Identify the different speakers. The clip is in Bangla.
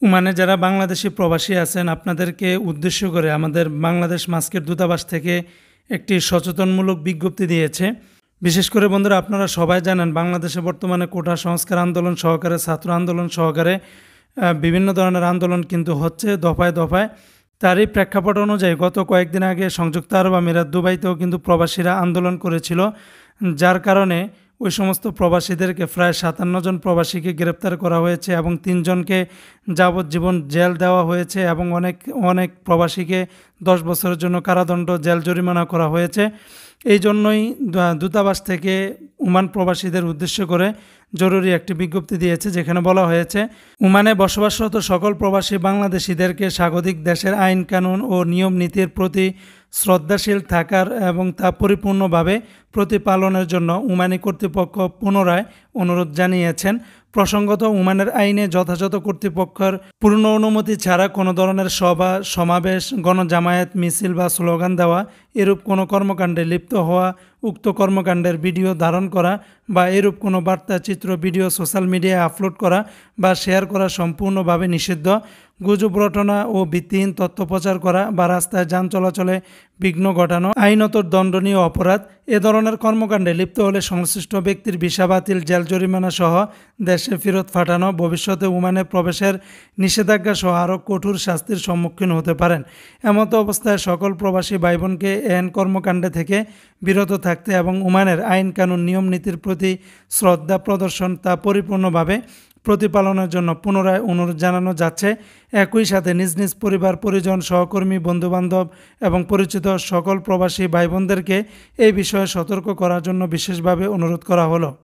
Speaker 1: ওমানে যারা বাংলাদেশি প্রবাসী আছেন আপনাদেরকে উদ্দেশ্য করে আমাদের বাংলাদেশ মাস্কের দূতাবাস থেকে একটি সচেতনমূলক বিজ্ঞপ্তি দিয়েছে। বিশেষ করে বন্ধুরা, আপনারা সবাই জানেন বাংলাদেশে বর্তমানে কোটা সংস্কার আন্দোলন সহকারে ছাত্র আন্দোলন সহকারে বিভিন্ন ধরনের আন্দোলন কিন্তু হচ্ছে দফায় দফায়। তারই প্রেক্ষাপট অনুযায়ী গত কয়েকদিন আগে সংযুক্ত আরব আমিরাত দুবাইতেও কিন্তু প্রবাসীরা আন্দোলন করেছিল, যার কারণে ওই সমস্ত প্রবাসীদেরকে প্রায় 57 জন প্রবাসীকে গ্রেপ্তার করা হয়েছে এবং 3 জনকে যাবজ্জীবন জেল দেওয়া হয়েছে এবং অনেক অনেক প্রবাসীকে 10 বছরের জন্য কারাদণ্ড জেল জরিমানা করা হয়েছে। এই জন্যই দূতাবাস থেকে ওমান প্রবাসীদের উদ্দেশ্য করে জরুরি একটি বিজ্ঞপ্তি দিয়েছে, যেখানে বলা হয়েছে ওমানে বসবাসরত সকল প্রবাসী বাংলাদেশিদেরকে স্বাগতিক দেশের আইন কানুন ও নিয়ম নীতির প্রতি শ্রদ্ধাশীল থাকার এবং তা পরিপূর্ণভাবে প্রতিপালনের জন্য ওমানি কর্তৃপক্ষ পুনরায় অনুরোধ জানিয়েছেন। প্রসঙ্গত, ওমানের আইনে যথাযথ কর্তৃপক্ষের পূর্ণ অনুমতি ছাড়া কোনো ধরনের সভা সমাবেশ গণজামায়াত মিছিল বা স্লোগান দেওয়া, এরূপ কোনো কর্মকাণ্ডে লিপ্ত হওয়া, উক্ত কর্মকাণ্ডের ভিডিও ধারণ করা বা এরূপ কোনো বার্তা চিত্র ভিডিও সোশ্যাল মিডিয়ায় আপলোড করা বা শেয়ার করা সম্পূর্ণভাবে নিষিদ্ধ। গুজব রটনা ও ভিত্তিহীন তথ্য প্রচার করা বা রাস্তায় যান চলাচলে বিঘ্ন ঘটানো আইনত দণ্ডনীয় অপরাধ। এ ধরনের কর্মকাণ্ডে লিপ্ত হলে সংশ্লিষ্ট ব্যক্তির ভিসা বাতিল, জেল জরিমানা সহ দেশে ফেরত পাঠানো, ভবিষ্যতে ওমানে প্রবেশের নিষেধাজ্ঞা সহ আরও কঠোর শাস্তির সম্মুখীন হতে পারেন। এমতো অবস্থায় সকল প্রবাসী ভাই বোনকে এহেন কর্মকাণ্ডে থেকে বিরত থাকতে এবং ওমানের আইন কানুন নিয়ম নীতির প্রতি শ্রদ্ধা প্রদর্শন তা পরিপূর্ণভাবে প্রতিপালনের জন্য পুনরায় অনুরোধ জানানো যাচ্ছে। একই সাথে নিজ নিজ পরিবার পরিজন সহকর্মী বন্ধুবান্ধব এবং পরিচিত সকল প্রবাসী ভাই বোনদেরকে এই বিষয়ে সতর্ক করার জন্য বিশেষভাবে অনুরোধ করা হলো।